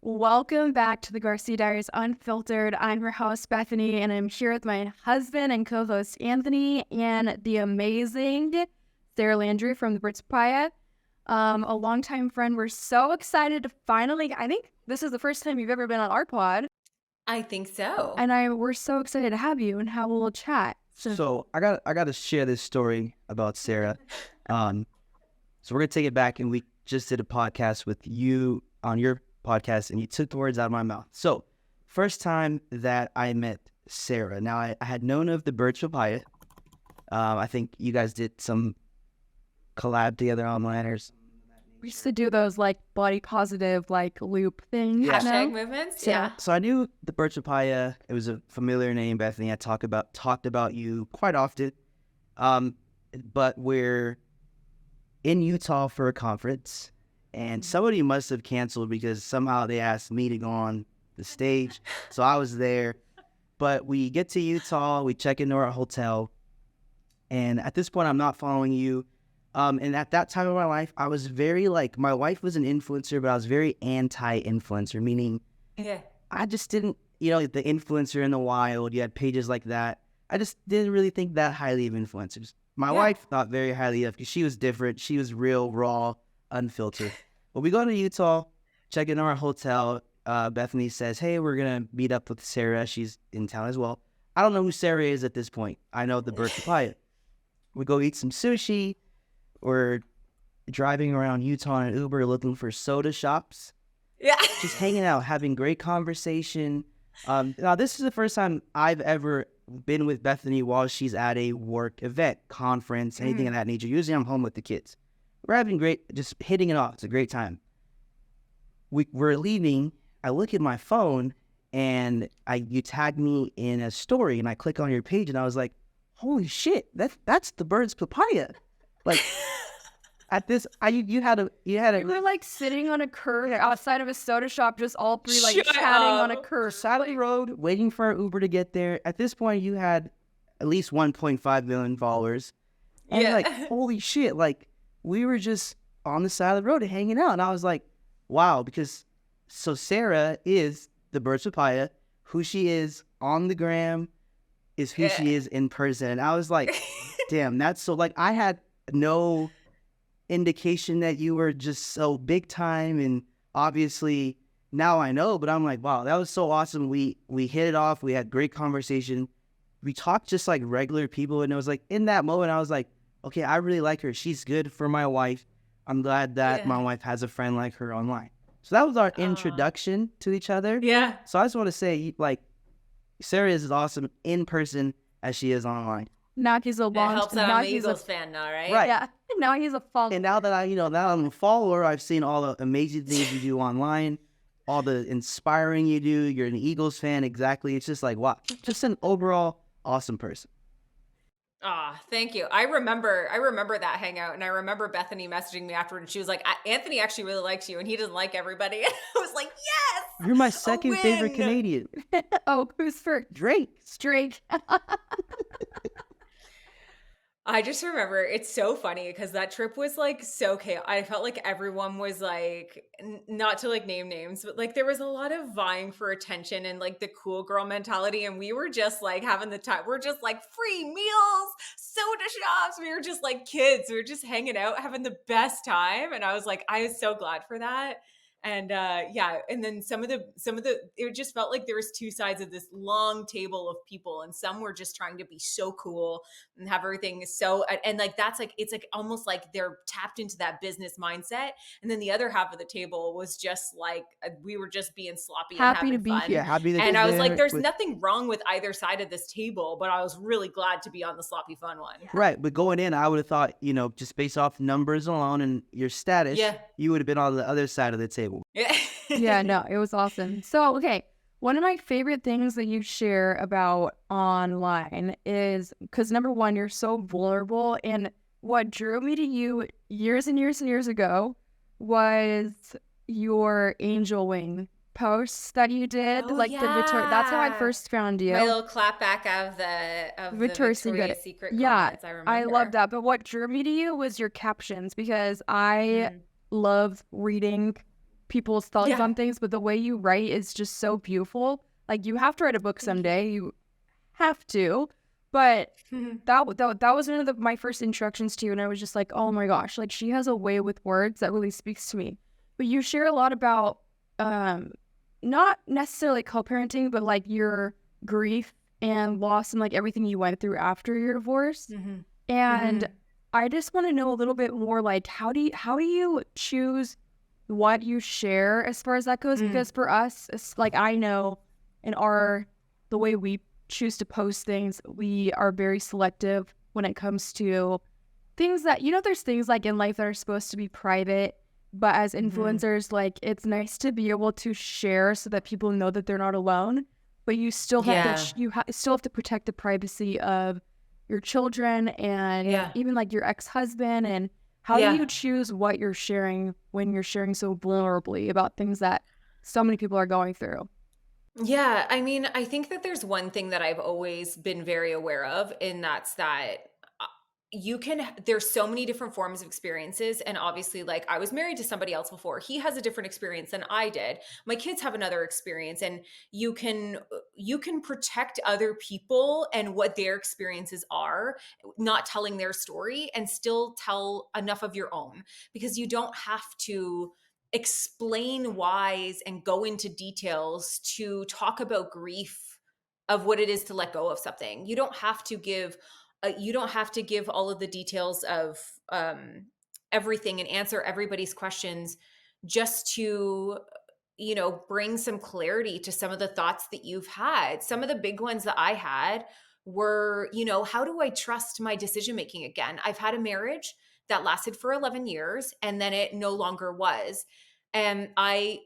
Welcome back to the Garcia Diaries Unfiltered. I'm your host, Bethany, and I'm here with my husband and co-host, Anthony, and the amazing Sarah Landry from the Papaya, a longtime friend. We're so excited to finally, I think this is the first time you've ever been on our pod. I think so. And we're so excited to have you and have a little chat. So I got to share this story about Sarah. So we're going to take it back, and we just did a podcast with you on your podcast, and you took the words out of my mouth. So first time that I met Sarah. Now I had known of the Birch Papaya. I think you guys did some collab together online or something. We used to do those like body positive like loop things. Yeah. Hashtag movements. Yeah. So I knew the Birch Papaya. It was a familiar name, Bethany. I talked about you quite often. But we're in Utah for a conference, and somebody must have canceled because somehow they asked me to go on the stage. So I was there. But we get to Utah, we check into our hotel, and at this point I'm not following you. And at that time of my life, I was very my wife was an influencer, but I was very anti-influencer, meaning I just didn't, the influencer in the wild, you had pages like that. I just didn't really think that highly of influencers. My wife thought very highly of, because she was different. She was real, raw, unfiltered. But we go to Utah, check in our hotel. Bethany says, hey, we're going to meet up with Sarah. She's in town as well. I don't know who Sarah is at this point. I know the Birch Papaya. We go eat some sushi. We're driving around Utah in an Uber looking for soda shops. Yeah. Just hanging out, having great conversation. Now, this is the first time I've ever been with Bethany while she's at a work event, conference, anything of that nature. Usually I'm home with the kids. We're having just hitting it off. It's a great time. We're leaving. I look at my phone, and you tagged me in a story, and I click on your page, and I was like, holy shit, that's the Bird's Papaya. Like, at this, you had a. We were like sitting on a curb outside of a soda shop, just all three chatting on a curb. Side road, waiting for our Uber to get there. At this point, you had at least 1.5 million followers. And holy shit, we were just on the side of the road hanging out. And I was like, wow, so Sarah is the Birch Papaya. Who she is on the gram is who she is in person. And I was like, damn, that's so, I had no indication that you were just so big time, and obviously now I know, but I'm like, wow, that was so awesome. We hit it off. We had great conversation. We talked just like regular people, and it was in that moment I was like, okay, I really like her. She's good for my wife. I'm glad that my wife has a friend like her online. So that was our introduction to each other. Yeah. So I just want to say, Sarah is as awesome in person as she is online. Now he's a long. It helps that I'm an Eagles fan now, right? Right. Yeah. Now he's a follower. And now that now I'm a follower, I've seen all the amazing things you do online, all the inspiring you do. You're an Eagles fan, exactly. It's just wow, just an overall awesome person. Thank you. I remember that hangout, and I remember Bethany messaging me afterward, and she was like, Anthony actually really likes you, and he doesn't like everybody. I was like, yes! You're my second favorite Canadian. Oh, who's first? Drake. Drake. I just remember it's so funny because that trip was so chaotic. I felt like everyone was not to name names, but there was a lot of vying for attention and the cool girl mentality. And we were just having the time. We're just free meals, soda shops. We were just kids. We were just hanging out, having the best time. And I was so glad for that. And and then some of the it just felt like there was two sides of this long table of people, and some were just trying to be so cool and have everything so, and that's it's almost they're tapped into that business mindset, and then the other half of the table was just we were just being sloppy happy and having to be fun. here. Happy to and be I was there there's nothing wrong with either side of this table, but I was really glad to be on the sloppy fun one. Right, but going in, I would have thought, just based off numbers alone and your status, you would have been on the other side of the table. Yeah, no, it was awesome. So, okay, one of my favorite things that you share about online is, because number one, you're so vulnerable, and what drew me to you years and years and years ago was your angel wing posts that you did, the that's how I first found you. My little clap back of the Victoria's Secret comments, I remember. I love that. But what drew me to you was your captions, because I love reading people's thoughts Yeah. on things, but the way you write is just so beautiful. Like, you have to write a book Thank you. someday. You have to. But that was one of my first introductions to you, and I was just like, oh my gosh, like, she has a way with words that really speaks to me. But you share a lot about not necessarily co-parenting, but like your grief and loss and like everything you went through after your divorce. Mhm. And Mhm. I just want to know a little bit more, like, how do you choose what you share as far as that goes? Mm. Because for us, it's like, I know in the way we choose to post things, we are very selective when it comes to things that, there's things like in life that are supposed to be private, but as Mhm. influencers, like, it's nice to be able to share so that people know that they're not alone, but you still have to, Yeah. still have to protect the privacy of your children and Yeah. even like your ex-husband. And how do Yeah. you choose what you're sharing when you're sharing so vulnerably about things that so many people are going through? Yeah, I mean, I think that there's one thing that I've always been very aware of, and that's that uh, there's so many different forms of experiences. And obviously, like, I was married to somebody else before. He has a different experience than I did. My kids have another experience, and you can protect other people and what their experiences are, not telling their story, and still tell enough of your own, because you don't have to explain whys and go into details to talk about grief of what it is to let go of something. You don't have to give all of the details of everything and answer everybody's questions just to bring some clarity to some of the thoughts that you've had. Some of the big ones that I had were, how do I trust my decision making again? I've had a marriage that lasted for 11 years and then it no longer was. And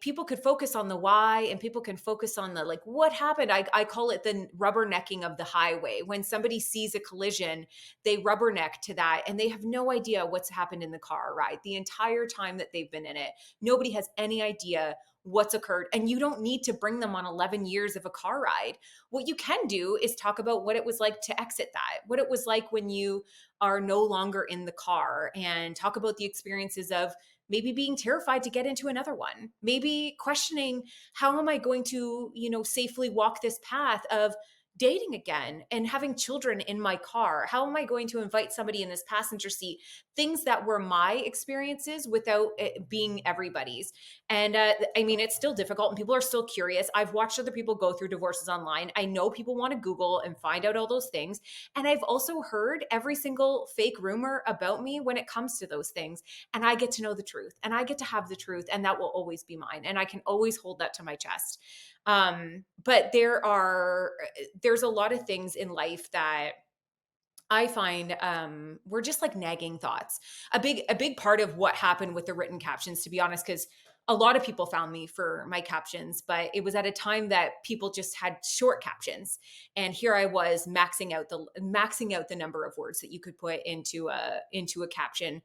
people could focus on the why, and people can focus on the, like, what happened. I call it the rubbernecking of the highway. When somebody sees a collision, they rubberneck to that and they have no idea what's happened in the car ride the entire time that they've been in it. Nobody has any idea what's occurred, and you don't need to bring them on 11 years of a car ride. What you can do is talk about what it was like to exit that, what it was like when you are no longer in the car, and talk about the experiences of maybe being terrified to get into another one, maybe questioning, how am I going to safely walk this path of dating again and having children in my car? How am I going to invite somebody in this passenger seat? Things that were my experiences without it being everybody's. And I mean, it's still difficult and people are still curious. I've watched other people go through divorces online. I know people want to Google and find out all those things. And I've also heard every single fake rumor about me when it comes to those things. And I get to know the truth, and I get to have the truth, and that will always be mine. And I can always hold that to my chest. But there's a lot of things in life that I find were just like nagging thoughts. A big part of what happened with the written captions, to be honest, because a lot of people found me for my captions, but it was at a time that people just had short captions, and here I was maxing out the number of words that you could put into a caption.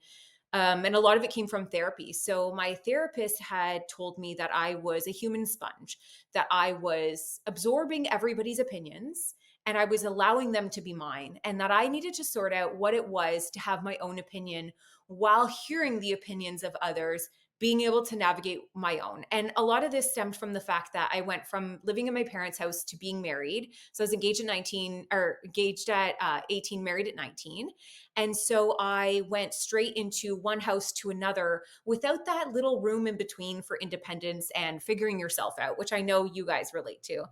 And a lot of it came from therapy. So my therapist had told me that I was a human sponge, that I was absorbing everybody's opinions and I was allowing them to be mine, and that I needed to sort out what it was to have my own opinion while hearing the opinions of others, being able to navigate my own. And a lot of this stemmed from the fact that I went from living in my parents' house to being married. So I was engaged at 19, or engaged at 18, married at 19. And so I went straight into one house to another without that little room in between for independence and figuring yourself out, which I know you guys relate to.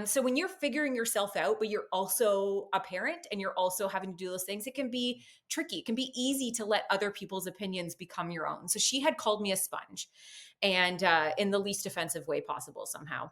So when you're figuring yourself out, but you're also a parent and you're also having to do those things, it can be tricky. It can be easy to let other people's opinions become your own. So she had called me a sponge, and in the least offensive way possible somehow,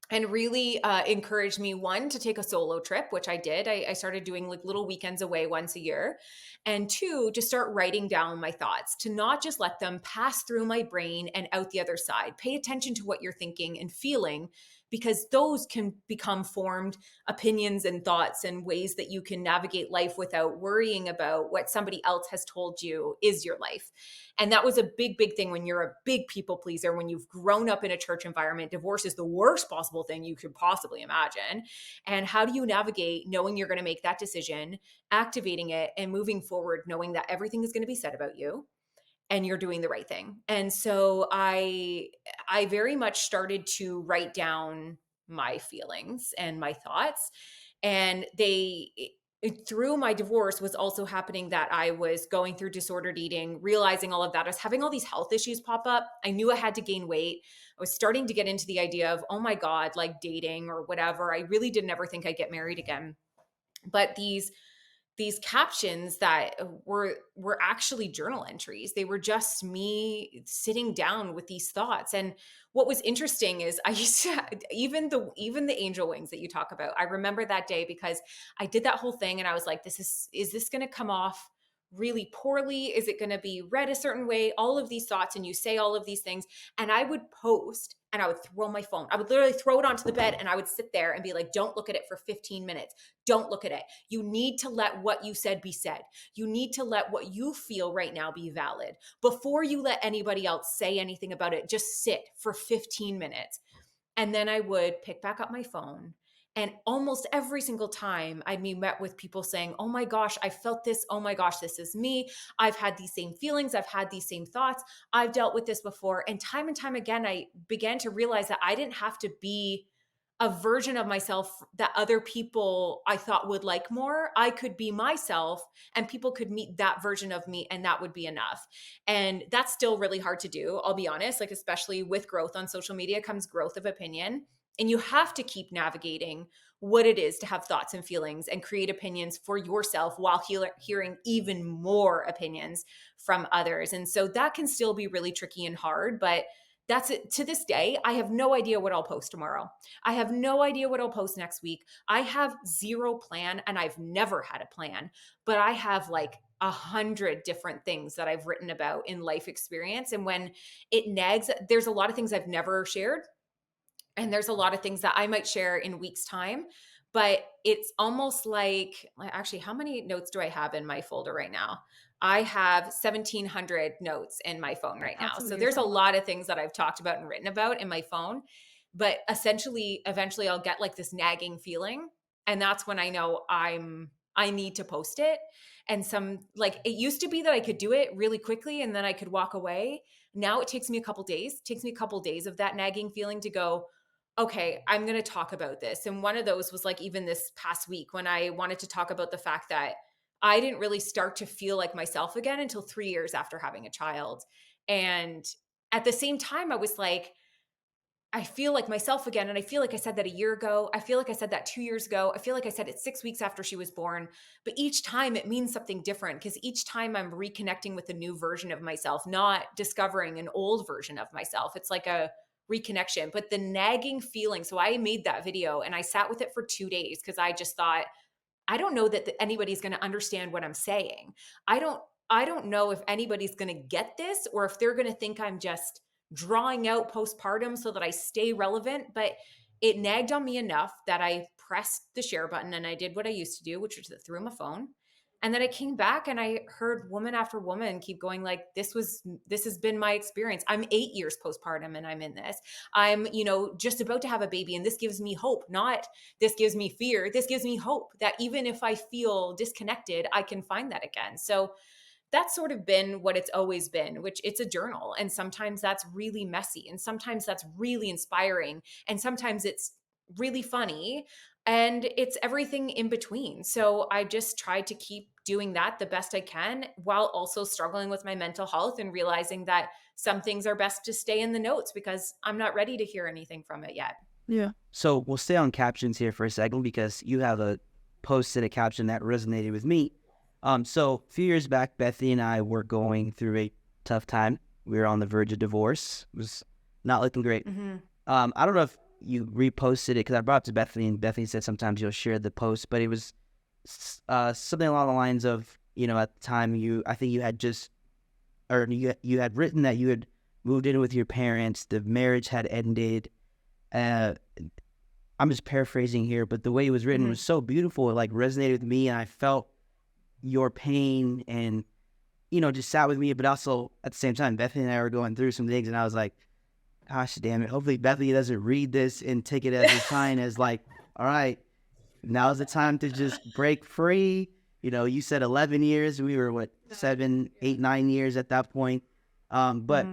and really encouraged me, one, to take a solo trip, which I did. I started doing like little weekends away once a year, and two, to start writing down my thoughts, to not just let them pass through my brain and out the other side. Pay attention to what you're thinking and feeling, because those can become formed opinions and thoughts and ways that you can navigate life without worrying about what somebody else has told you is your life. And that was a big, big thing when you're a big people pleaser, when you've grown up in a church environment. Divorce is the worst possible thing you could possibly imagine. And how do you navigate knowing you're going to make that decision, activating it, and moving forward, knowing that everything is going to be said about you? and you're doing the right thing. And so I very much started to write down my feelings and my thoughts. And through my divorce was also happening that I was going through disordered eating, realizing all of that. I was having all these health issues pop up. I knew I had to gain weight. I was starting to get into the idea of, oh my God, like dating or whatever. I really didn't ever think I'd get married again. But these captions that were actually journal entries. They were just me sitting down with these thoughts. And what was interesting is I used to even the angel wings that you talk about. I remember that day because I did that whole thing and I was like, is this going to come off really poorly? Is it going to be read a certain way? All of these thoughts, and you say all of these things. And I would post and I would throw my phone. I would literally throw it onto the bed and I would sit there and be like, don't look at it for 15 minutes. Don't look at it. You need to let what you said be said. You need to let what you feel right now be valid. Before you let anybody else say anything about it, just sit for 15 minutes. And then I would pick back up my phone. And almost every single time I'd be met with people saying, oh my gosh, I felt this. Oh my gosh, this is me. I've had these same feelings. I've had these same thoughts. I've dealt with this before. And time again, I began to realize that I didn't have to be a version of myself that other people I thought would like more. I could be myself and people could meet that version of me and that would be enough. And that's still really hard to do. I'll be honest, like, especially with growth on social media comes growth of opinion. And you have to keep navigating what it is to have thoughts and feelings and create opinions for yourself while hearing even more opinions from others. And so that can still be really tricky and hard, but that's it. To this day, I have no idea what I'll post tomorrow. I have no idea what I'll post next week. I have zero plan and I've never had a plan, but I have like 100 different things that I've written about in life experience. And when it nags, there's a lot of things I've never shared. And there's a lot of things that I might share in weeks' time, but it's almost like, actually, how many notes do I have in my folder right now? I have 1,700 notes in my phone right now. So there's a lot of things that I've talked about and written about in my phone, but essentially, eventually I'll get like this nagging feeling. And that's when I know I need to post it. And like, it used to be that I could do it really quickly and then I could walk away. Now it takes me a couple days. It takes me a couple days of that nagging feeling to go, okay, I'm going to talk about this. And one of those was like even this past week when I wanted to talk about the fact that I didn't really start to feel like myself again until 3 years after having a child. And at the same time, I was like, I feel like myself again. And I feel like I said that a year ago. I feel like I said that 2 years ago. I feel like I said it 6 weeks after she was born. But each time it means something different because each time I'm reconnecting with a new version of myself, not discovering an old version of myself. It's like a reconnection. But the nagging feeling. So I made that video and I sat with it for 2 days because I just thought, I don't know that anybody's going to understand what I'm saying. I don't know if anybody's going to get this or if they're going to think I'm just drawing out postpartum so that I stay relevant. But it nagged on me enough that I pressed the share button and I did what I used to do, which was through my phone. And then I came back and I heard woman after woman keep going like, this has been my experience. I'm 8 years postpartum and I'm in this. I'm, just about to have a baby and this gives me hope, not this gives me fear. This gives me hope that even if I feel disconnected, I can find that again. So that's sort of been what it's always been, which it's a journal. And sometimes that's really messy. And sometimes that's really inspiring. And sometimes it's really funny. And it's everything in between. So I just tried to keep doing that the best I can while also struggling with my mental health and realizing that some things are best to stay in the notes because I'm not ready to hear anything from it yet. Yeah. So we'll stay on captions here for a second because you have posted a caption that resonated with me. So a few years back, Bethany and I were going through a tough time. We were on the verge of divorce. It was not looking great. Mm-hmm. I don't know if you reposted it because I brought it to Bethany and Bethany said sometimes you'll share the post, but it was something along the lines of, at the time I think you had you had written that you had moved in with your parents, the marriage had ended. I'm just paraphrasing here, but the way it was written was so beautiful. It like resonated with me and I felt your pain and, just sat with me, but also at the same time, Bethany and I were going through some things and I was like, gosh, damn it. Hopefully Bethany doesn't read this and take it as a sign as like, all right, now's the time to just break free. You said 11 years. We were 7, 8, 9 years at that point. But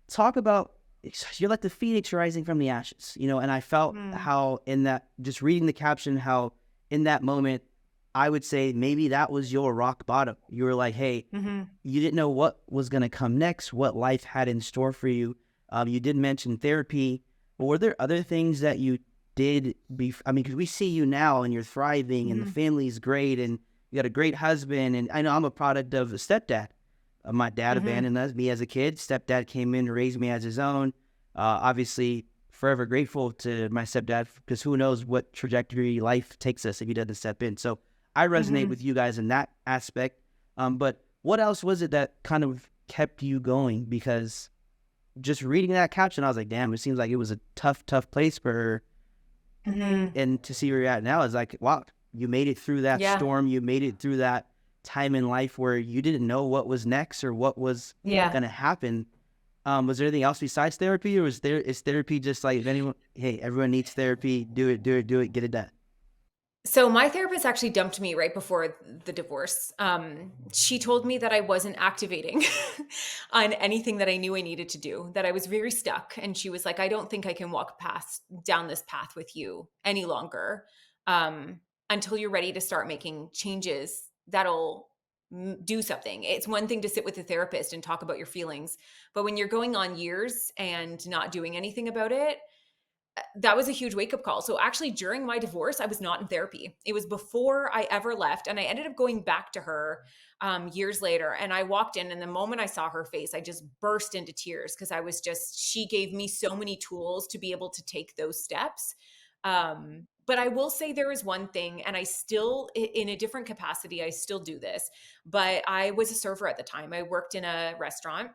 talk about, you're like the phoenix rising from the ashes, and I felt how in that, just reading the caption, how in that moment, I would say maybe that was your rock bottom. You were like, hey, you didn't know what was going to come next, what life had in store for you. You did mention therapy, but were there other things that you did because we see you now and you're thriving and the family's great and you got a great husband. And I know I'm a product of a stepdad. My dad abandoned me as a kid. Stepdad came in and raised me as his own. Obviously, forever grateful to my stepdad, because who knows what trajectory life takes us if he doesn't step in. So I resonate with you guys in that aspect. But what else was it that kind of kept you going? Because just reading that caption, I was like, damn, it seems like it was a tough place for her. And to see where you're at now is like, wow, you made it through that storm. You made it through that time in life where you didn't know what was next or what was going to happen. Was there anything else besides therapy, or is therapy just like, if anyone, hey, everyone needs therapy, do it, get it done? So my therapist actually dumped me right before the divorce. She told me that I wasn't activating on anything that I knew I needed to do, that I was very stuck. And she was like, I don't think I can walk past down this path with you any longer, until you're ready to start making changes that'll do something. It's one thing to sit with a therapist and talk about your feelings, but when you're going on years and not doing anything about it, that was a huge wake up call. So actually during my divorce, I was not in therapy. It was before I ever left. And I ended up going back to her years later. And I walked in, and the moment I saw her face, I just burst into tears, because she gave me so many tools to be able to take those steps. But I will say there is one thing, and I still, in a different capacity, I still do this, but I was a server at the time. I worked in a restaurant.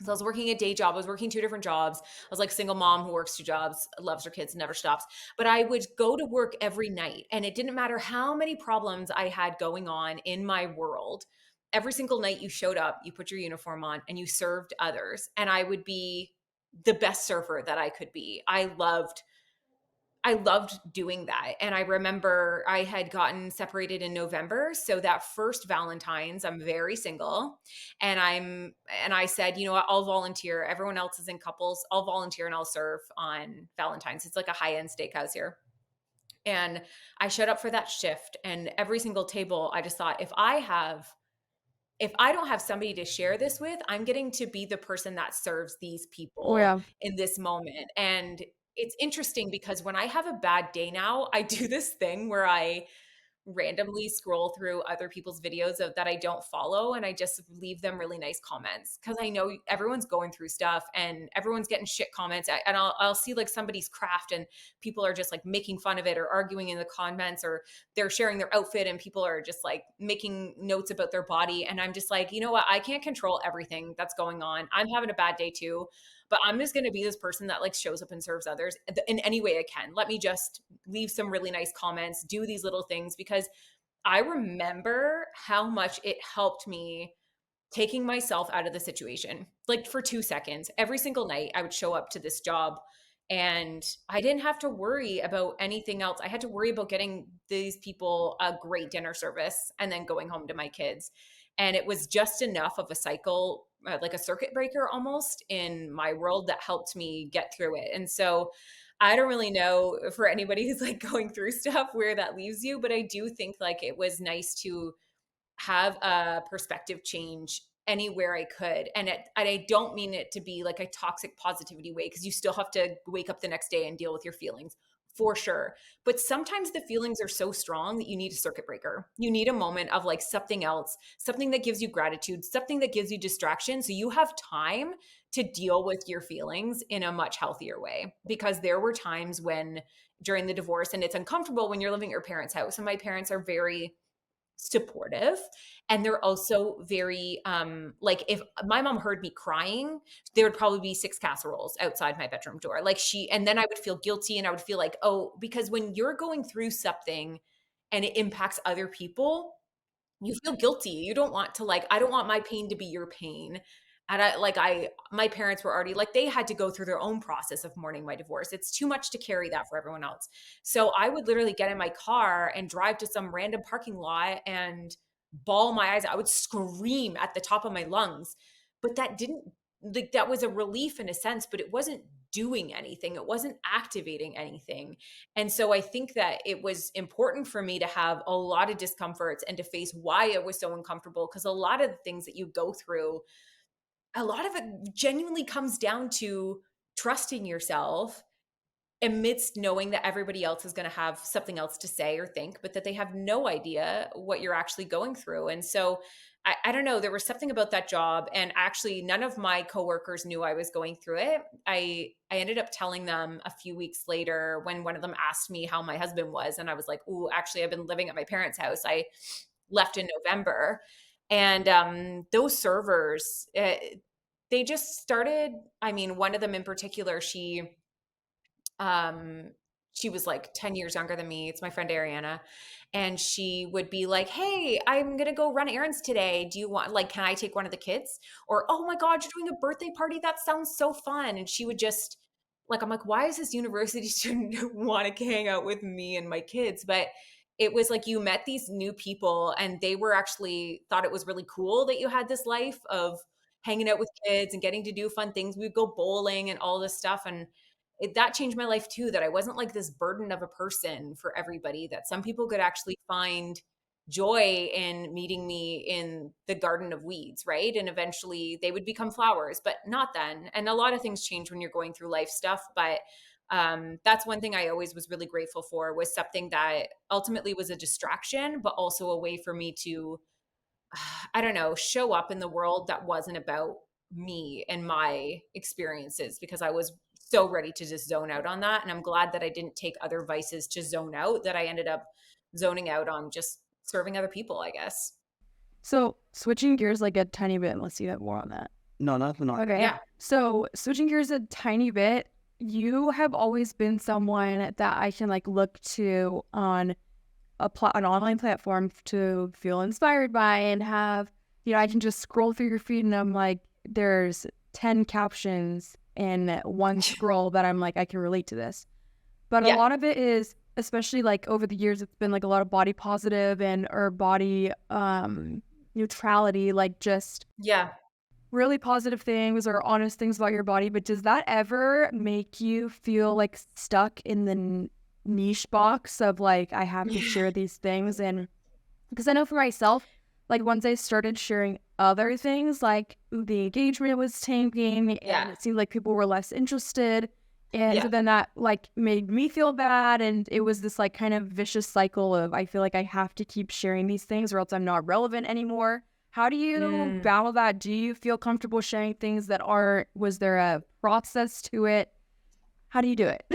So I was working a day job. I was working two different jobs. I was like a single mom who works two jobs, loves her kids, never stops. But I would go to work every night, and it didn't matter how many problems I had going on in my world. Every single night you showed up, you put your uniform on, and you served others. And I would be the best server that I could be. I loved doing that. And I remember I had gotten separated in November. So that first Valentine's, I'm very single. And I said, you know what, I'll volunteer. Everyone else is in couples. I'll volunteer and I'll serve on Valentine's. It's like a high-end steakhouse here. And I showed up for that shift, and every single table, I just thought, if I don't have somebody to share this with, I'm getting to be the person that serves these Oh people yeah. in this moment. And it's interesting because when I have a bad day now, I do this thing where I randomly scroll through other people's videos that I don't follow, and I just leave them really nice comments, because I know everyone's going through stuff and everyone's getting shit comments. And I'll see like somebody's craft, and people are just like making fun of it or arguing in the comments, or they're sharing their outfit and people are just like making notes about their body. And I'm just like, you know what? I can't control everything that's going on. I'm having a bad day too, but I'm just going to be this person that like shows up and serves others in any way I can. Let me just leave some really nice comments, do these little things, because I remember how much it helped me taking myself out of the situation. Like for 2 seconds, every single night I would show up to this job, and I didn't have to worry about anything else. I had to worry about getting these people a great dinner service and then going home to my kids. And it was just enough of a cycle, like a circuit breaker almost in my world, that helped me get through it. And so I don't really know for anybody who's like going through stuff where that leaves you, but I do think like it was nice to have a perspective change anywhere I could. And I don't mean it to be like a toxic positivity way, because you still have to wake up the next day and deal with your feelings for sure. But sometimes the feelings are so strong that you need a circuit breaker. You need a moment of like something else, something that gives you gratitude, something that gives you distraction. So you have time to deal with your feelings in a much healthier way. Because there were times when during the divorce, and it's uncomfortable when you're living at your parents' house. And my parents are very supportive, and they're also very like, if my mom heard me crying, there would probably be six casseroles outside my bedroom door, like and then I would feel guilty, and I would feel like, oh, because when you're going through something and it impacts other people, you feel guilty. You don't want to, like, I don't want my pain to be your pain. And my parents were already like, they had to go through their own process of mourning my divorce. It's too much to carry that for everyone else. So I would literally get in my car and drive to some random parking lot and bawl my eyes out. I would scream at the top of my lungs, but that didn't like that was a relief in a sense, but it wasn't doing anything. It wasn't activating anything. And so I think that it was important for me to have a lot of discomforts and to face why it was so uncomfortable. Because a lot of the things that you go through, a lot of it genuinely comes down to trusting yourself amidst knowing that everybody else is going to have something else to say or think, but that they have no idea what you're actually going through. And so I don't know, there was something about that job. And actually, none of my coworkers knew I was going through it. I ended up telling them a few weeks later when one of them asked me how my husband was. And I was like, "Ooh, actually, I've been living at my parents' house. I left in November." And those servers, they just started. I mean, one of them in particular, um she was like 10 years younger than me. It's my friend Ariana. And she would be like, "Hey, I'm going to go run errands today. Do you want, like, can I take one of the kids?" Or, "Oh my God, you're doing a birthday party. That sounds so fun." And she would just, like, I'm like, why is this university student want to hang out with me and my kids? But it was like you met these new people and they were actually thought it was really cool that you had this life of hanging out with kids and getting to do fun things. We'd go bowling and all this stuff. And that changed my life too, that I wasn't like this burden of a person for everybody, that some people could actually find joy in meeting me in the garden of weeds, right? And eventually they would become flowers, but not then. And a lot of things change when you're going through life stuff. But that's one thing I always was really grateful for, was something that ultimately was a distraction, but also a way for me to, I don't know, show up in the world that wasn't about me and my experiences, because I was so ready to just zone out on that. And I'm glad that I didn't take other vices to zone out, that I ended up zoning out on just serving other people, I guess. So switching gears like a tiny bit, let's see that more on that. No, nothing. Okay. Yeah. So switching gears a tiny bit, you have always been someone that I can like look to on an online platform to feel inspired by and have, I can just scroll through your feed and I'm like, there's 10 captions in one scroll that I'm like, I can relate to this. But a Yeah. lot of it is, especially like over the years, it's been like a lot of body positive and or body neutrality, like just Yeah. really positive things or honest things about your body. But does that ever make you feel like stuck in the niche box of like, I have to share these things? And because I know for myself, like once I started sharing other things, like the engagement was tanking and it seemed like people were less interested. And so then that like made me feel bad. And it was this like kind of vicious cycle of, I feel like I have to keep sharing these things or else I'm not relevant anymore. How do you battle that? Do you feel comfortable sharing things that aren't, was there a process to it? How do you do it?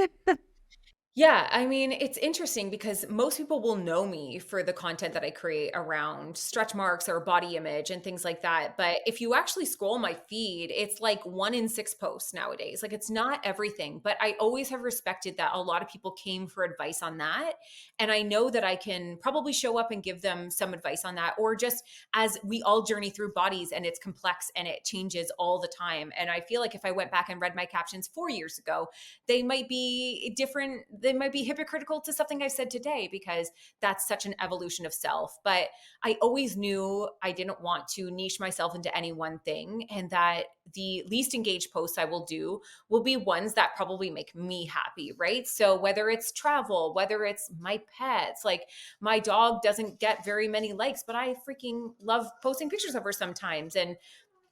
Yeah, I mean, it's interesting because most people will know me for the content that I create around stretch marks or body image and things like that. But if you actually scroll my feed, it's like 1 in 6 posts nowadays. Like, it's not everything, but I always have respected that a lot of people came for advice on that. And I know that I can probably show up and give them some advice on that, or just as we all journey through bodies and it's complex and it changes all the time. And I feel like if I went back and read my captions 4 years ago, they might be different. They might be hypocritical to something I've said today, because that's such an evolution of self. But I always knew I didn't want to niche myself into any one thing, and that the least engaged posts I will do will be ones that probably make me happy, right? So whether it's travel, whether it's my pets, like my dog doesn't get very many likes, but I freaking love posting pictures of her sometimes. And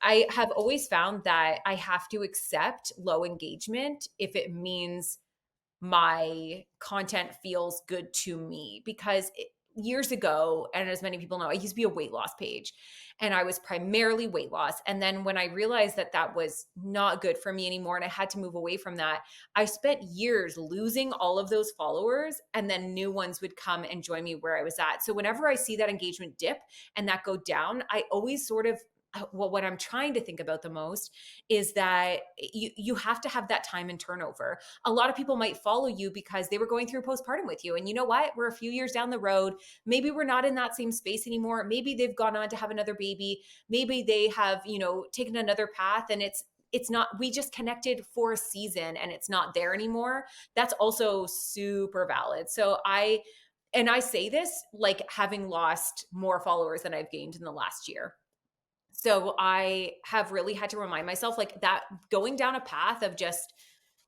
I have always found that I have to accept low engagement if it means my content feels good to me. Because years ago, and as many people know, I used to be a weight loss page and I was primarily weight loss. And then when I realized that that was not good for me anymore and I had to move away from that, I spent years losing all of those followers, and then new ones would come and join me where I was at. So whenever I see that engagement dip and that go down, I always sort of, well, what I'm trying to think about the most is that you have to have that time and turnover. A lot of people might follow you because they were going through postpartum with you. And you know what? We're a few years down the road. Maybe we're not in that same space anymore. Maybe they've gone on to have another baby. Maybe they have, taken another path, and it's not, we just connected for a season and it's not there anymore. That's also super valid. So I say this like having lost more followers than I've gained in the last year. So I have really had to remind myself like that going down a path of just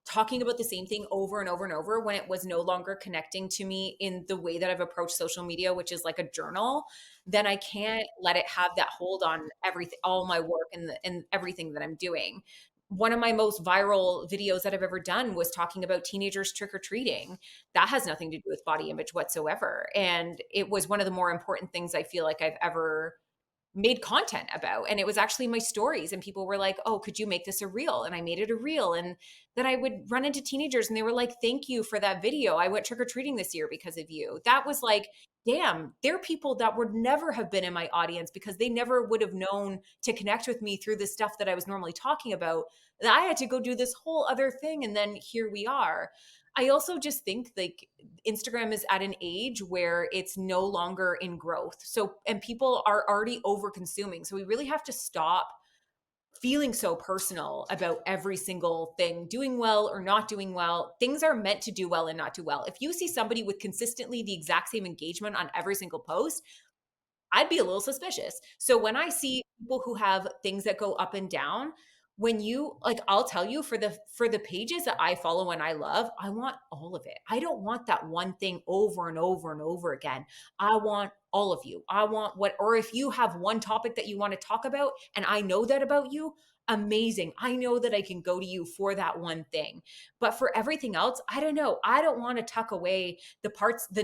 talking about the same thing over and over and over when it was no longer connecting to me in the way that I've approached social media, which is like a journal, then I can't let it have that hold on everything, all my work and everything that I'm doing. One of my most viral videos that I've ever done was talking about teenagers trick or treating. That has nothing to do with body image whatsoever. And it was one of the more important things I feel like I've ever made content about. And it was actually my stories. And people were like, oh, could you make this a reel? And I made it a reel. And then I would run into teenagers and they were like, thank you for that video. I went trick or treating this year because of you. That was like, damn, there are people that would never have been in my audience because they never would have known to connect with me through the stuff that I was normally talking about. That I had to go do this whole other thing. And then here we are. I also just think like Instagram is at an age where it's no longer in growth. So, and people are already over consuming. So we really have to stop feeling so personal about every single thing, doing well or not doing well. Things are meant to do well and not do well. If you see somebody with consistently the exact same engagement on every single post, I'd be a little suspicious. So when I see people who have things that go up and down, when you like I'll tell you for the pages that I follow and I love, I want all of it. I don't want that one thing over and over and over again. I want all of you. I want what or if you have one topic that you want to talk about and I know that about you, amazing. I know that I can go to you for that one thing. But for everything else, I don't know. I don't want to tuck away the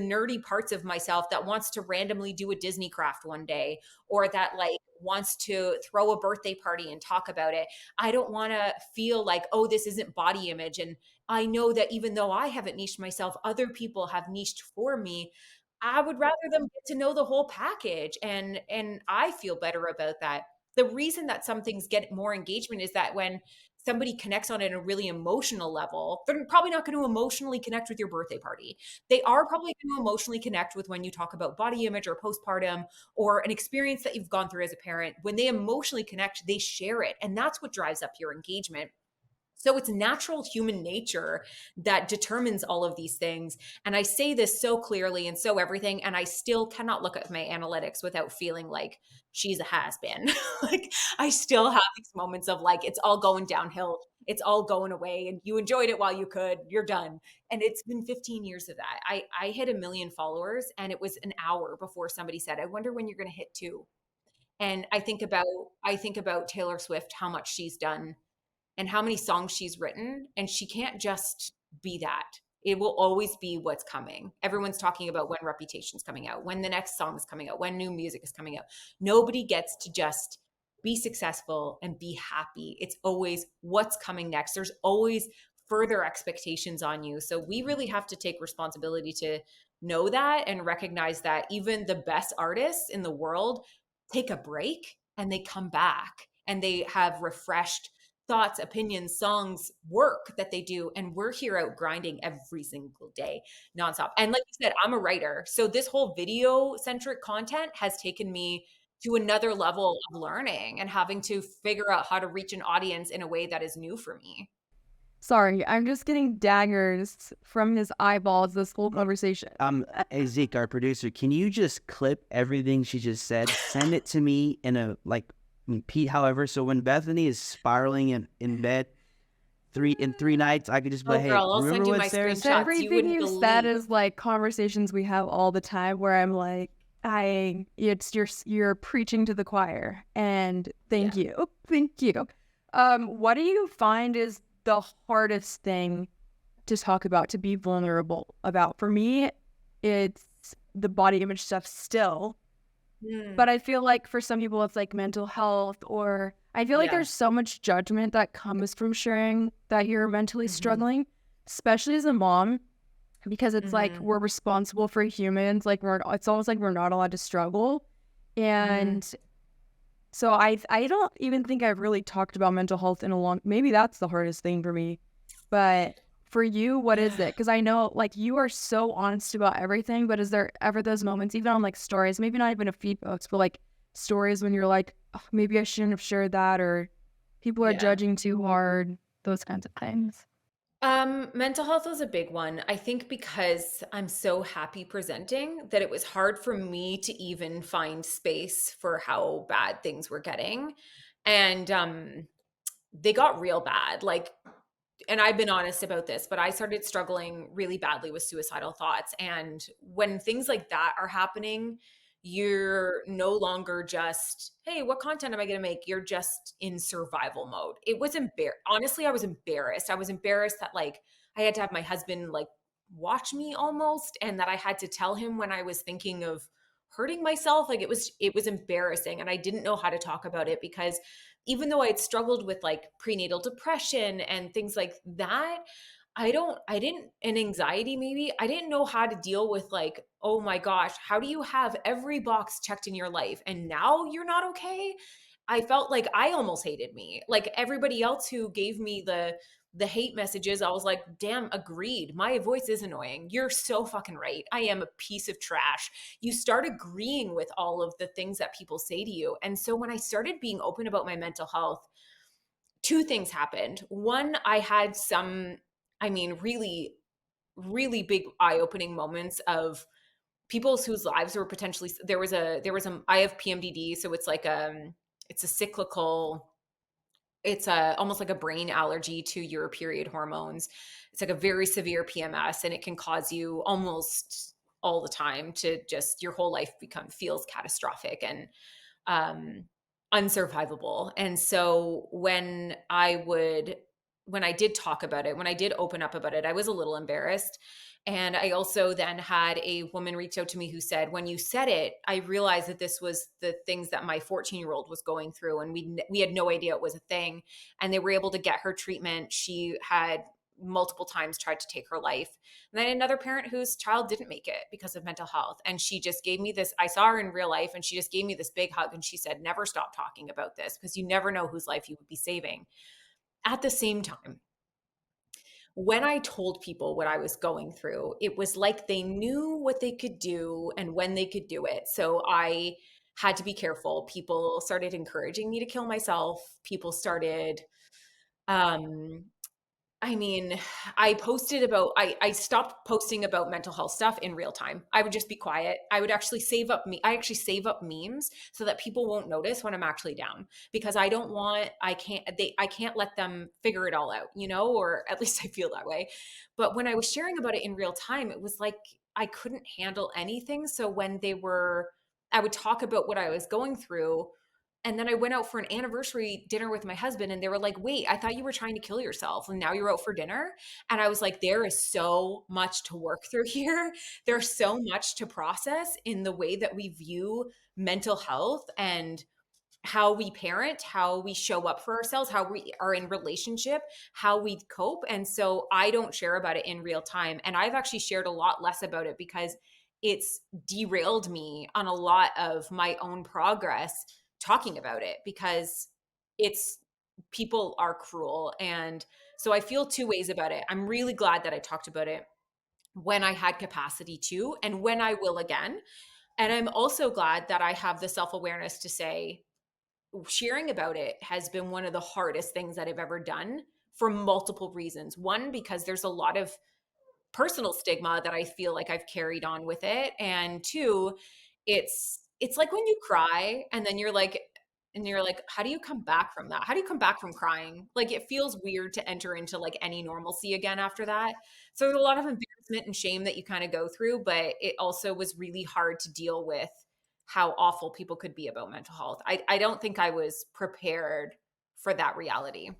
nerdy parts of myself that wants to randomly do a Disney craft one day or that like wants to throw a birthday party and talk about it. I don't want to feel like, oh, this isn't body image. And I know that even though I haven't niched myself, other people have niched for me. I would rather them get to know the whole package. And I feel better about that. The reason that some things get more engagement is that when somebody connects on it in a really emotional level, they're probably not going to emotionally connect with your birthday party. They are probably going to emotionally connect with when you talk about body image or postpartum or an experience that you've gone through as a parent. When they emotionally connect, they share it. And that's what drives up your engagement. So it's natural human nature that determines all of these things. And I say this so clearly and so everything, and I still cannot look at my analytics without feeling like she's a has-been. Like I still have these moments of like, it's all going downhill. It's all going away and you enjoyed it while you could, you're done. And it's been 15 years of that. I hit 1 million followers and it was an hour before somebody said, I wonder when you're going to hit 2. And I think about Taylor Swift, how much she's done and how many songs she's written. And she can't just be that. It will always be what's coming. Everyone's talking about when Reputation's coming out, when the next song is coming out, when new music is coming out. Nobody gets to just be successful and be happy. It's always what's coming next. There's always further expectations on you. So we really have to take responsibility to know that and recognize that even the best artists in the world take a break and they come back and they have refreshed thoughts, opinions, songs, work that they do. And we're here out grinding every single day, nonstop. And like you said, I'm a writer. So this whole video centric content has taken me to another level of learning and having to figure out how to reach an audience in a way that is new for me. Sorry, I'm just getting daggers from his eyeballs this whole conversation. Hey Zeke, our producer, can you just clip everything she just said? Send it to me in a Pete, however, so when Bethany is spiraling in bed in 3 nights, I could just be like, hey, girl, I'll remember send you what my Sarah screenshots. said? Everything you said is like conversations we have all the time where I'm like, you're preaching to the choir. And thank you. What do you find is the hardest thing to talk about, to be vulnerable about? For me, it's the body image stuff still. But I feel like for some people it's like mental health, or I feel like there's so much judgment that comes from sharing that you're mentally struggling, especially as a mom, because it's like we're responsible for humans. Like it's almost like we're not allowed to struggle. And so I don't even think I've really talked about mental health in a long, maybe that's the hardest thing for me. But for you, what is it? Because I know like you are so honest about everything, but is there ever those moments, even on like stories, maybe not even a feed post, but like stories when you're like, oh, maybe I shouldn't have shared that, or people are judging too hard, those kinds of things? Mental health was a big one. I think because I'm so happy presenting that it was hard for me to even find space for how bad things were getting. And they got real bad. Like, and I've been honest about this, but I started struggling really badly with suicidal thoughts. And when things like that are happening, you're no longer just, hey, what content am I going to make? You're just in survival mode. It was honestly, I was embarrassed. I was embarrassed that like I had to have my husband like watch me almost, and that I had to tell him when I was thinking of hurting myself. Like it was embarrassing, and I didn't know how to talk about it because even though I had struggled with like prenatal depression and things like that, and anxiety maybe, I didn't know how to deal with like, oh my gosh, how do you have every box checked in your life and now you're not okay? I felt like I almost hated me. Like everybody else who gave me the hate messages, I was like, damn, agreed. My voice is annoying. You're so fucking right. I am a piece of trash. You start agreeing with all of the things that people say to you. And so when I started being open about my mental health, two things happened. One, I had some, I mean, really, really big eye-opening moments of people whose lives were potentially, I have PMDD, so it's like it's a cyclical, it's almost like a brain allergy to your period hormones. It's like a very severe PMS, and it can cause you almost all the time to just your whole life feels catastrophic and um, unsurvivable. And so when I did talk about it, when I did open up about it, I was a little embarrassed. And I also then had a woman reach out to me who said, when you said it, I realized that this was the things that my 14-year-old was going through. And we had no idea it was a thing. And they were able to get her treatment. She had multiple times tried to take her life. And then another parent whose child didn't make it because of mental health. And she just gave me this, I saw her in real life, and she just gave me this big hug. And she said, never stop talking about this because you never know whose life you would be saving. At the same time, when I told people what I was going through, it was like they knew what they could do and when they could do it. So I had to be careful. People started encouraging me to kill myself. People started um I mean, I stopped posting about mental health stuff in real time. I would just be quiet. I would actually I actually save up memes so that people won't notice when I'm actually down, because I can't let them figure it all out, or at least I feel that way. But when I was sharing about it in real time, it was like I couldn't handle anything. So I would talk about what I was going through, and then I went out for an anniversary dinner with my husband, and they were like, wait, I thought you were trying to kill yourself and now you're out for dinner. And I was like, there is so much to work through here. There's so much to process in the way that we view mental health and how we parent, how we show up for ourselves, how we are in relationship, how we cope. And so I don't share about it in real time. And I've actually shared a lot less about it because it's derailed me on a lot of my own progress talking about it, because it's people are cruel. And so I feel two ways about it. I'm really glad that I talked about it when I had capacity to, and when I will again. And I'm also glad that I have the self-awareness to say, sharing about it has been one of the hardest things that I've ever done for multiple reasons. One, because there's a lot of personal stigma that I feel like I've carried on with it. And two, it's like when you cry and you're like, how do you come back from that? How do you come back from crying? Like it feels weird to enter into like any normalcy again after that. So there's a lot of embarrassment and shame that you kind of go through, but it also was really hard to deal with how awful people could be about mental health. I don't think I was prepared for that reality.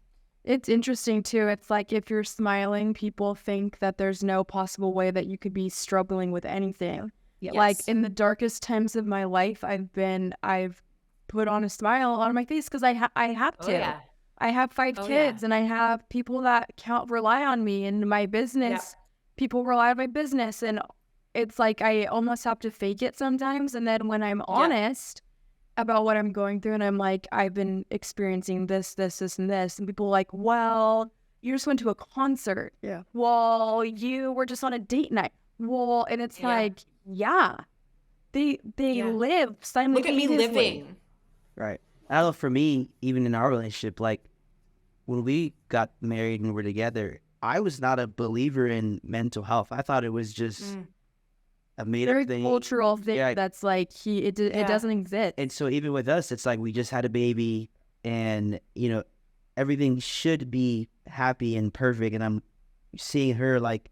It's interesting too. It's like if you're smiling, people think that there's no possible way that you could be struggling with anything. Yes. Like in the darkest times of my life, I've put on a smile on my face because I have to. Oh, yeah. I have 5 kids, and I have people that rely on me in my business. Yep. People rely on my business, and it's like I almost have to fake it sometimes. And then when I'm honest about what I'm going through, and I'm like, I've been experiencing this, and this, and people are like, well, you just went to a concert. Yeah. Well, you were just on a date night. Well, and it's like, they live simultaneously. Look at me living. Right. I don't know, for me, even in our relationship, like when we got married and we're together, I was not a believer in mental health. I thought it was just Mm. a made Very up thing. cultural thing Yeah. that's like it Yeah. doesn't exist. And so even with us, it's like we just had a baby, and everything should be happy and perfect. And I'm seeing her like,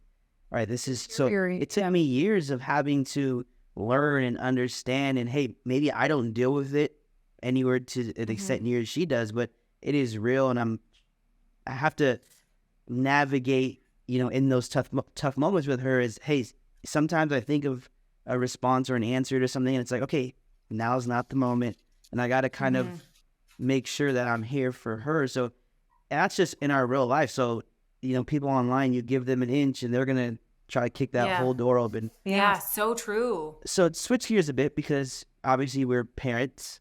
all right, this is so. It took me years of having to learn and understand. And hey, maybe I don't deal with it anywhere to an extent near as she does, but it is real, and I have to navigate, in those tough moments with her. Is, hey, sometimes I think of a response or an answer to something, and it's like, okay, now's not the moment, and I got to kind of make sure that I'm here for her. So that's just in our real life. So people online, you give them an inch, and they're gonna try to kick that whole door open. Yeah, so true. So switch gears a bit, because obviously we're parents.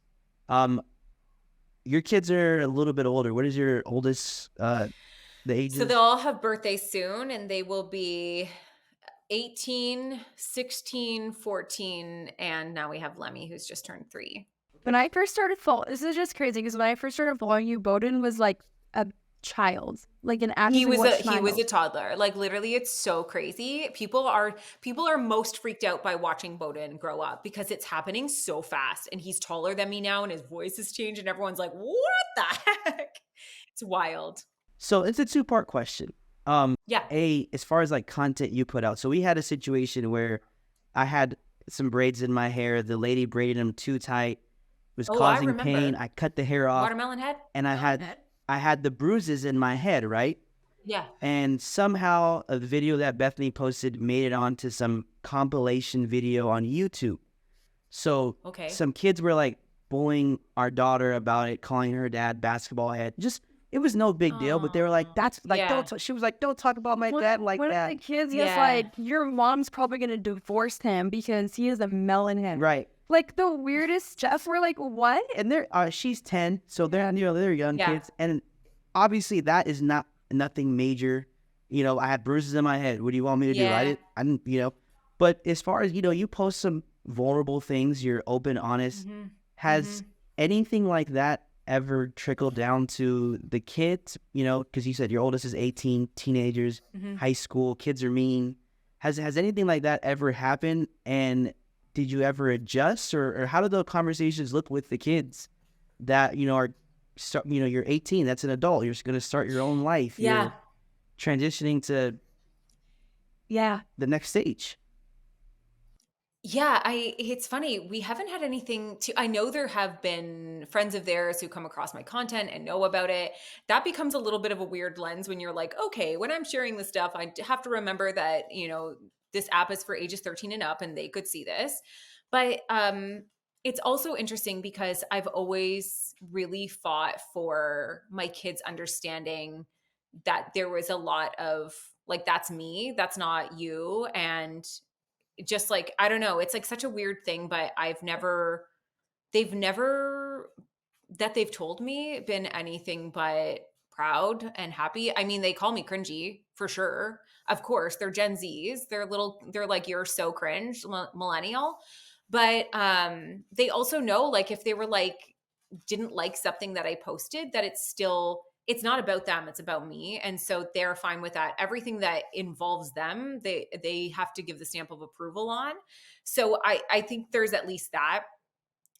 Your kids are a little bit older. What is your oldest? The ages? So they'll all have birthdays soon, and they will be 18, 16, 14, and now we have Lemmy, who's just turned 3. When I first started this is just crazy, because when I first started following you, Bowden was like a child, like an He was child. a toddler. Like, literally, it's so crazy. People are most freaked out by watching Bowden grow up, because it's happening so fast, and he's taller than me now, and his voice has changed, and everyone's like, what the heck? It's wild. So it's a 2-part question. Yeah. As far as like content you put out. So we had a situation where I had some braids in my hair. The lady braided them too tight, was causing pain. I cut the hair off. Watermelon head? And I had the bruises in my head, right? Yeah. And somehow a video that Bethany posted made it onto some compilation video on YouTube. So some kids were like bullying our daughter about it, calling her dad basketball head. Just, it was no big deal, but they were like, that's like, she was like, don't talk about my dad like one that. Of the kids was like, your mom's probably going to divorce him because he has a melon head. Right. Like the weirdest stuff. We're like, what? And she's 10, so they're young kids. And obviously that is nothing major. I had bruises in my head. What do you want me to do? I didn't, but as far as, you post some vulnerable things, you're open, honest. Has anything like that ever trickled down to the kids? Because you said your oldest is 18, teenagers, high school, kids are mean. Has anything like that ever happened? And did you ever adjust, or how did those conversations look with the kids that, you're 18, that's an adult, you're going to start your own life. Yeah. You're transitioning to the next stage. Yeah, it's funny. We haven't had anything I know there have been friends of theirs who come across my content and know about it. That becomes a little bit of a weird lens when you're like, okay, when I'm sharing this stuff, I have to remember that, this app is for ages 13 and up, and they could see this. But it's also interesting because I've always really fought for my kids understanding that there was a lot of like, that's me, that's not you. And just like, I don't know, it's like such a weird thing, but they've never that they've told me been anything but proud and happy. I mean, they call me cringy for sure. Of course, they're Gen Zs. They're like, you're so cringe, millennial. But they also know, like, if they were like, didn't like something that I posted, that it's not about them, it's about me. And so they're fine with that. Everything that involves them, they have to give the stamp of approval on. So I think there's at least that.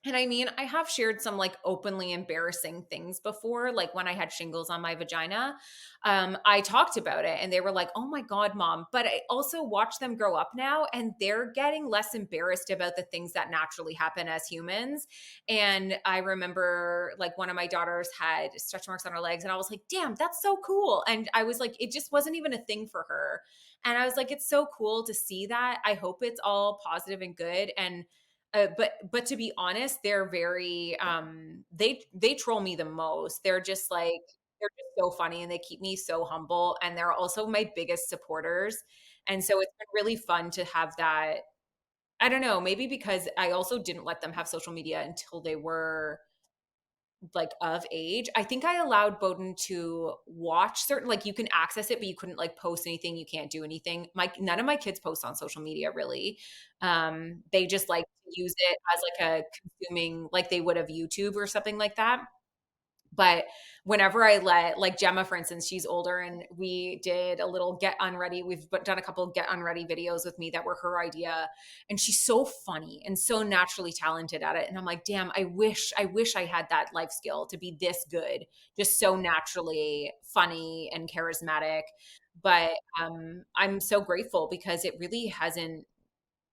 And I mean, I have shared some like openly embarrassing things before, like when I had shingles on my vagina. I talked about it and they were like, oh my God, mom. But I also watch them grow up now and they're getting less embarrassed about the things that naturally happen as humans. And I remember like one of my daughters had stretch marks on her legs and I was like, damn, that's so cool. And I was like, it just wasn't even a thing for her. And I was like, it's so cool to see that. I hope it's all positive and good. And but to be honest, they're very they troll me the most. They're just so funny and they keep me so humble, and they're also my biggest supporters. And so it's been really fun to have that. I don't know, maybe because I also didn't let them have social media until they were like of age. I think I allowed Bowden to watch certain, like you can access it, but you couldn't like post anything. You can't do anything. None of my kids post on social media really. They just like use it as like a consuming, like they would have YouTube or something like that. But whenever I let, like Gemma, for instance, she's older, and we did a little get unready. We've done a couple of get unready videos with me that were her idea. And she's so funny and so naturally talented at it. And I'm like, damn, I wish I had that life skill to be this good, just so naturally funny and charismatic. But I'm so grateful because it really hasn't,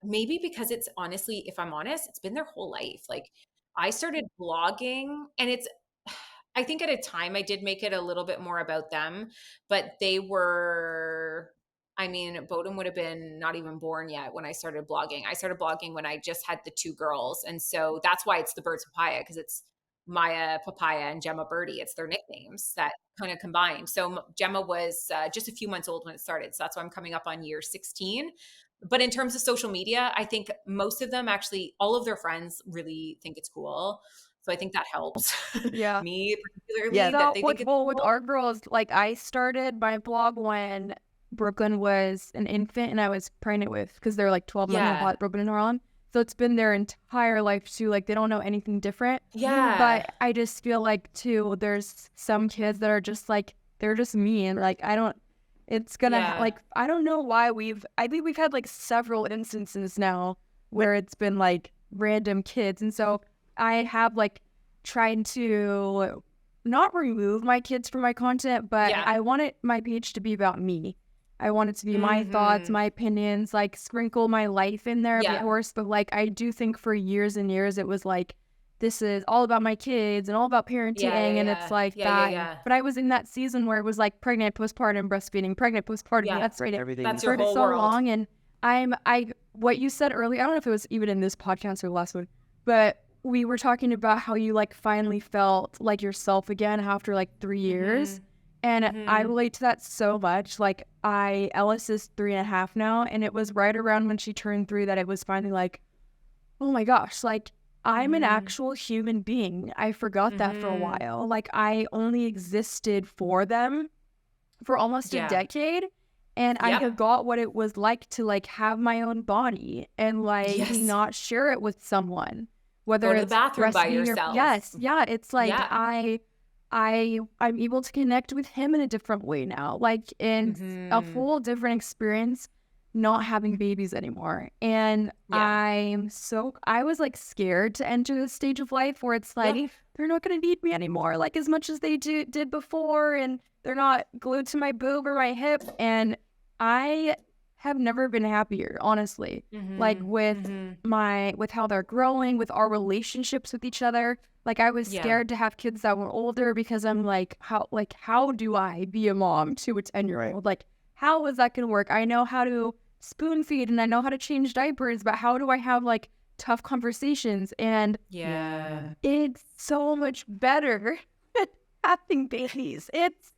maybe because it's honestly, if I'm honest, it's been their whole life. Like I started blogging, and it's, I think at a time I did make it a little bit more about them, but they were, I mean, Bowden would have been not even born yet when I started blogging. I started blogging when I just had the two girls. And so that's why it's the Birds Papaya, because it's Maya Papaya and Gemma Birdie. It's their nicknames that kind of combined. So Gemma was just a few months old when it started. So that's why I'm coming up on year 16. But in terms of social media, I think most of them, actually, all of their friends really think it's cool. So I think that helps. Yeah. Me particularly, Yeah. that So they with think it's well with cool. our girls, like I started my blog when Brooklyn was an infant and I was pregnant with, because they're like 12 months Yeah. apart, Brooklyn and Harlan. So it's been their entire life too. Like they don't know anything different. Yeah. But I just feel like too, there's some kids that are just like, they're just me, and like I don't, it's gonna Yeah. like I don't know why I think we've had like several instances now where it's been like random kids, and so I have like tried to not remove my kids from my content, but Yeah. I want my page to be about me. I want it to be my thoughts, my opinions, like sprinkle my life in there, of Yeah. course. But like I do think for years and years it was like, this is all about my kids and all about parenting, Yeah. and it's like that. Yeah. But I was in that season where it was like pregnant, postpartum, breastfeeding, pregnant, postpartum. Yeah. That's right. Everything. That's your For whole so world. long, and I what you said earlier, I don't know if it was even in this podcast or the last one, but we were talking about how you like finally felt like yourself again after like 3 years. And I relate to that so much. Like Ellis is 3.5 now, and it was right around when she turned 3 that it was finally like, oh my gosh, like I'm an actual human being. I forgot that for a while. Like I only existed for them for almost a Yeah. decade, and I Yep. forgot what it was like to like have my own body and like Yes. not share it with someone, whether Go to the it's bathroom by breastfeeding or yourself. yes, yeah, it's like Yeah. I'm able to connect with him in a different way now, like in a whole different experience, not having babies anymore. And Yeah. I was like scared to enter this stage of life where it's like Yeah. they're not going to need me anymore, like as much as they did before, and they're not glued to my boob or my hip. And I have never been happier, honestly, like with with how they're growing, with our relationships with each other. Like I was Yeah. scared to have kids that were older because I'm like, how do I be a mom to a 10-year-old? Like, how is that going to work? I know how to spoon feed and I know how to change diapers, but how do I have like tough conversations? And Yeah. it's so much better having babies. It's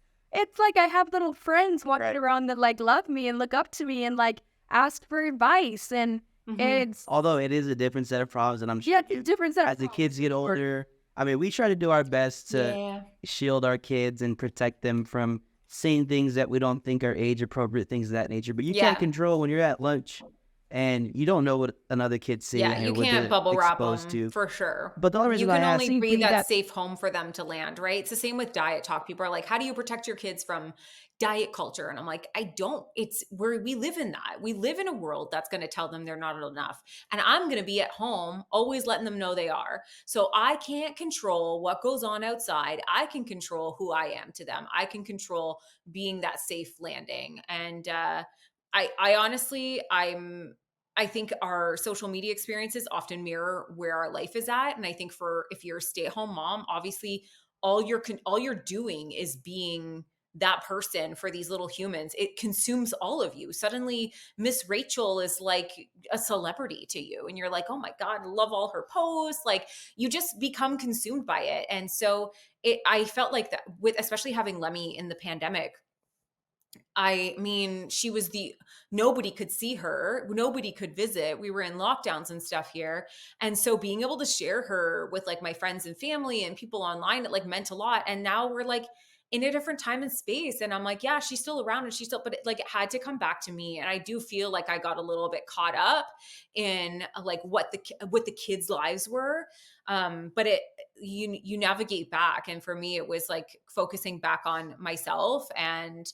like I have little friends walking around that like love me and look up to me and like ask for advice, and it's Although it is a different set of problems, and I'm sure yeah, it's a different set as the kids get older, I mean, we try to do our best to Yeah. shield our kids and protect them from seeing things that we don't think are age appropriate, things of that nature. But you Yeah. can't control when you're at lunch and you don't know what another kid's seeing Yeah, or you what can't they're bubble wrap exposed them to. for sure. But the only reason You I can ask, only be that that- safe home for them to land, right? It's the same with diet talk. People are like, how do you protect your kids from diet culture? And I'm like, I don't. It's where we live in that. We live in a world that's going to tell them they're not enough. And I'm going to be at home always letting them know they are. So I can't control what goes on outside. I can control who I am to them. I can control being that safe landing. And I honestly, I think our social media experiences often mirror where our life is at. And I think for if you're a stay-at-home mom, obviously all you're doing is being that person for these little humans. It consumes all of you. Suddenly Miss Rachel is like a celebrity to you. And you're like, oh my God, I love all her posts. Like you just become consumed by it. And so I felt like that with, especially having Lemmy in the pandemic, I mean, nobody could see her, nobody could visit. We were in lockdowns and stuff here. And so being able to share her with like my friends and family and people online, it like meant a lot. And now we're like in a different time and space. And I'm like, yeah, she's still around and she's still, but it had to come back to me. And I do feel like I got a little bit caught up in like what the kids' lives were. But you navigate back. And for me, it was like focusing back on myself and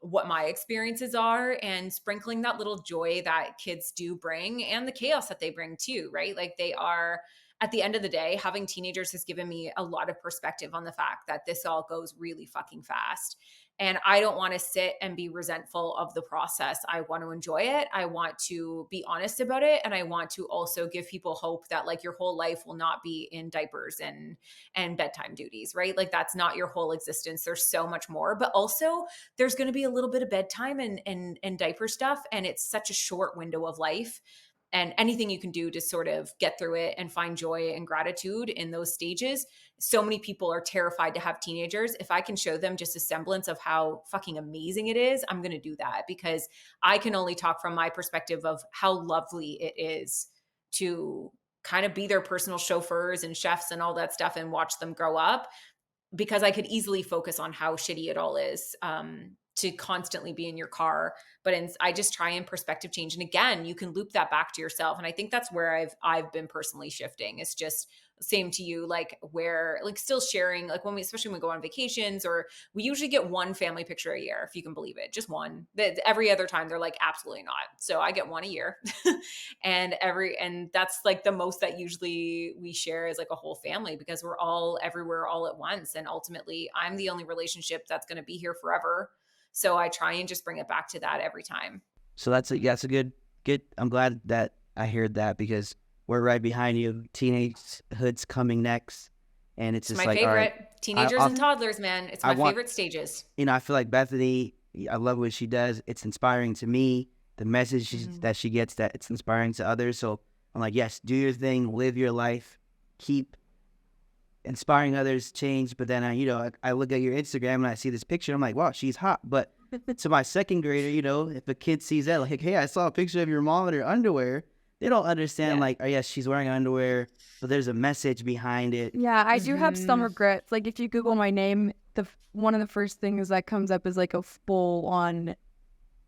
what my experiences are and sprinkling that little joy that kids do bring and the chaos that they bring too, right? Like they are, at the end of the day, having teenagers has given me a lot of perspective on the fact that this all goes really fucking fast. And I don't want to sit and be resentful of the process. I want to enjoy it. I want to be honest about it. And I want to also give people hope that like your whole life will not be in diapers and bedtime duties, right? Like that's not your whole existence. There's so much more. But also there's going to be a little bit of bedtime and diaper stuff. And it's such a short window of life, and anything you can do to sort of get through it and find joy and gratitude in those stages. So many people are terrified to have teenagers. If I can show them just a semblance of how fucking amazing it is, I'm going to do that, because I can only talk from my perspective of how lovely it is to kind of be their personal chauffeurs and chefs and all that stuff and watch them grow up, because I could easily focus on how shitty it all is, to constantly be in your car. But I just try and perspective change. And again, you can loop that back to yourself. And I think that's where I've been personally shifting. It's just same to you, like where like still sharing, like when we, especially when we go on vacations, or we usually get one family picture a year, if you can believe it, just one. Every other time they're like, absolutely not. So I get one a year. And that's like the most that usually we share as like a whole family, because we're all everywhere all at once. And ultimately I'm the only relationship that's going to be here forever. So I try and just bring it back to that every time. So that's a good. I'm glad that I heard that, because we're right behind you. Teenagehood's coming next, and it's It's just my like, favorite. all right, Teenagers and toddlers, man. It's my favorite stages. I feel like Bethany, I love what she does. It's inspiring to me. The message that she gets, that it's inspiring to others. So I'm like, yes, do your thing, live your life, keep inspiring others, change. But then I look at your Instagram and I see this picture. I'm like, wow, she's hot. But to my second grader, if a kid sees that, like, hey, I saw a picture of your mom in her underwear, they don't understand, like, oh, yes, she's wearing underwear, but there's a message behind it. Yeah, I do have some regrets. Like, if you Google my name, one of the first things that comes up is like a full-on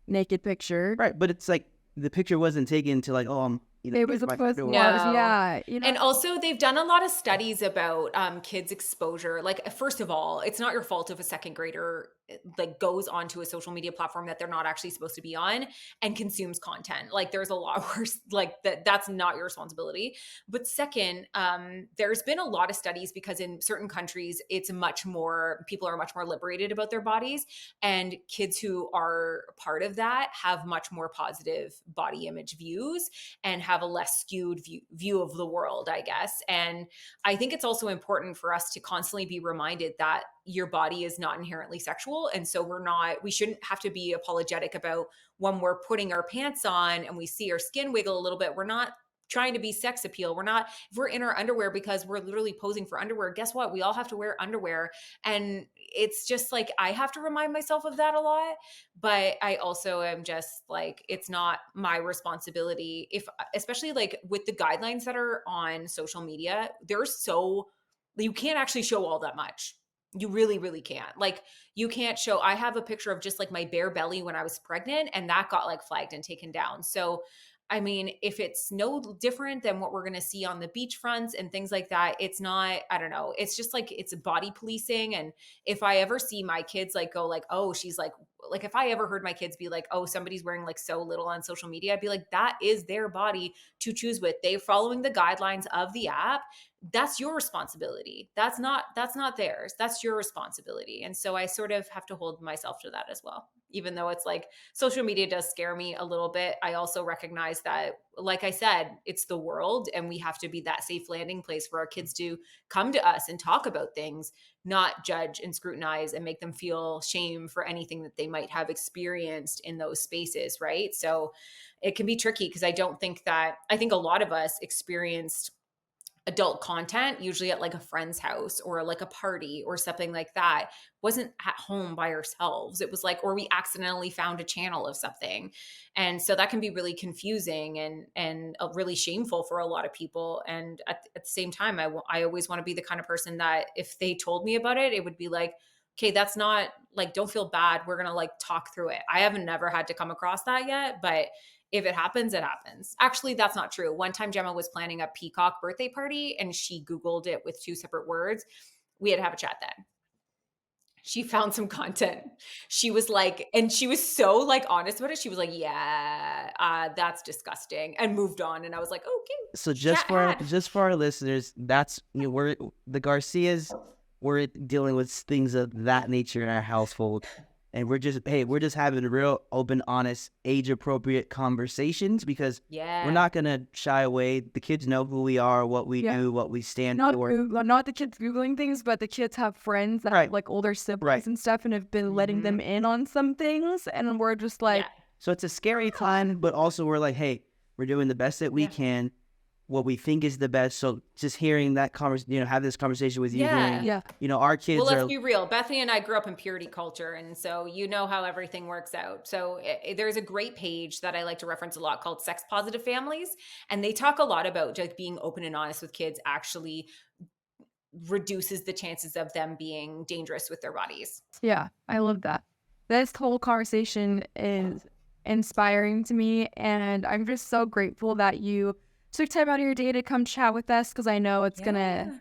naked picture. Right, but it's like the picture wasn't taken to like, oh, it was a post. No. Yeah, And also they've done a lot of studies about kids' exposure. Like, first of all, it's not your fault if a second grader like goes onto a social media platform that they're not actually supposed to be on and consumes content. Like, there's a lot worse, like that's not your responsibility. But second, there's been a lot of studies, because in certain countries people are much more liberated about their bodies, and kids who are part of that have much more positive body image views and have a less skewed view of the world, I guess. And I think it's also important for us to constantly be reminded that your body is not inherently sexual. And so we shouldn't have to be apologetic about when we're putting our pants on and we see our skin wiggle a little bit. We're not trying to be sex appeal. If we're in our underwear because we're literally posing for underwear, guess what? We all have to wear underwear. And it's just like, I have to remind myself of that a lot, but I also am just like, it's not my responsibility. Especially like with the guidelines that are on social media, you can't actually show all that much. You really, really can't. Like, you can't show, I have a picture of just like my bare belly when I was pregnant, and that got like flagged and taken down. So, I mean, if it's no different than what we're going to see on the beach fronts and things like that, it's not, I don't know. It's just like, it's body policing. And if I ever see my kids like go like, oh, she's like if I ever heard my kids be like, oh, somebody's wearing like so little on social media, I'd be like, that is their body to choose with. They're following the guidelines of the app. That's your responsibility. That's not theirs. That's your responsibility. And so I sort of have to hold myself to that as well. Even though it's like social media does scare me a little bit, I also recognize that, like I said, it's the world, and we have to be that safe landing place for our kids to come to us and talk about things, not judge and scrutinize and make them feel shame for anything that they might have experienced in those spaces, right? So it can be tricky, because I think a lot of us experienced adult content usually at like a friend's house or like a party or something like that. Wasn't at home by ourselves. It was like, or we accidentally found a channel of something. And so that can be really confusing and really shameful for a lot of people. And at the same time, I always want to be the kind of person that if they told me about it, it would be like, okay, that's not like, don't feel bad. We're going to like talk through it. I haven't never had to come across that yet, but if it happens, it happens. Actually, that's not true. One time Gemma was planning a peacock birthday party and she Googled it with 2 separate words. We had to have a chat then. She found some content. She was like, and she was so like honest about it. She was like, yeah, that's disgusting, and moved on. And I was like, okay. So Chat had. just for our listeners, that's, you know, we're the Garcias. We're dealing with things of that nature in our household, and we're just having real open, honest, age appropriate conversations because Yeah. we're not gonna shy away. The kids know who we are, what we do, what we stand for. Not the kids Googling things, but the kids have friends that have like older siblings and stuff and have been letting them in on some things. And we're just like, so it's a scary time, but also we're like, hey, we're doing the best that we can, what we think is the best. So just hearing that conversation, you know, have this conversation with you, hearing, you know, our kids well, let's be real. Bethany and I grew up in purity culture, and so you know how everything works out. So there's a great page that I like to reference a lot called Sex Positive Families, and they talk a lot about like being open and honest with kids actually reduces the chances of them being dangerous with their bodies. Yeah, I love that. This whole conversation is inspiring to me, and I'm just so grateful that you took time out of your day to come chat with us, because I know it's gonna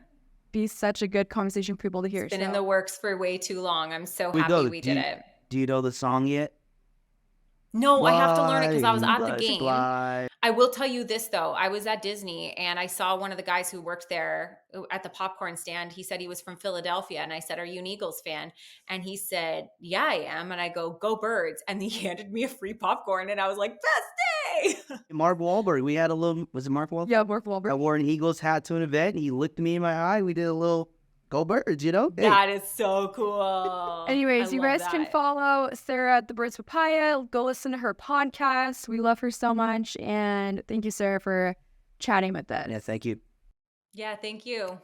be such a good conversation for people to hear. It's been in the works for way too long. I'm so happy we did it. Do you know the song yet? No, I have to learn it because I was at the game. I will tell you this though. I was at Disney and I saw one of the guys who worked there at the popcorn stand. He said he was from Philadelphia, and I said, "Are you an Eagles fan?" And he said, "Yeah, I am." And I go, "Go Birds." And he handed me a free popcorn and I was like, "Best day." Mark Wahlberg. We had a little, was it Mark Wahlberg? Yeah, Mark Wahlberg. I wore an Eagles hat to an event and he looked me in my eye. We did a little Go Birds, you know? Hey. That is so cool. Anyways, you guys can follow Sarah at the Birds Papaya. Go listen to her podcast. We love her so much. And thank you, Sarah, for chatting with us. Yeah, thank you. Yeah, thank you.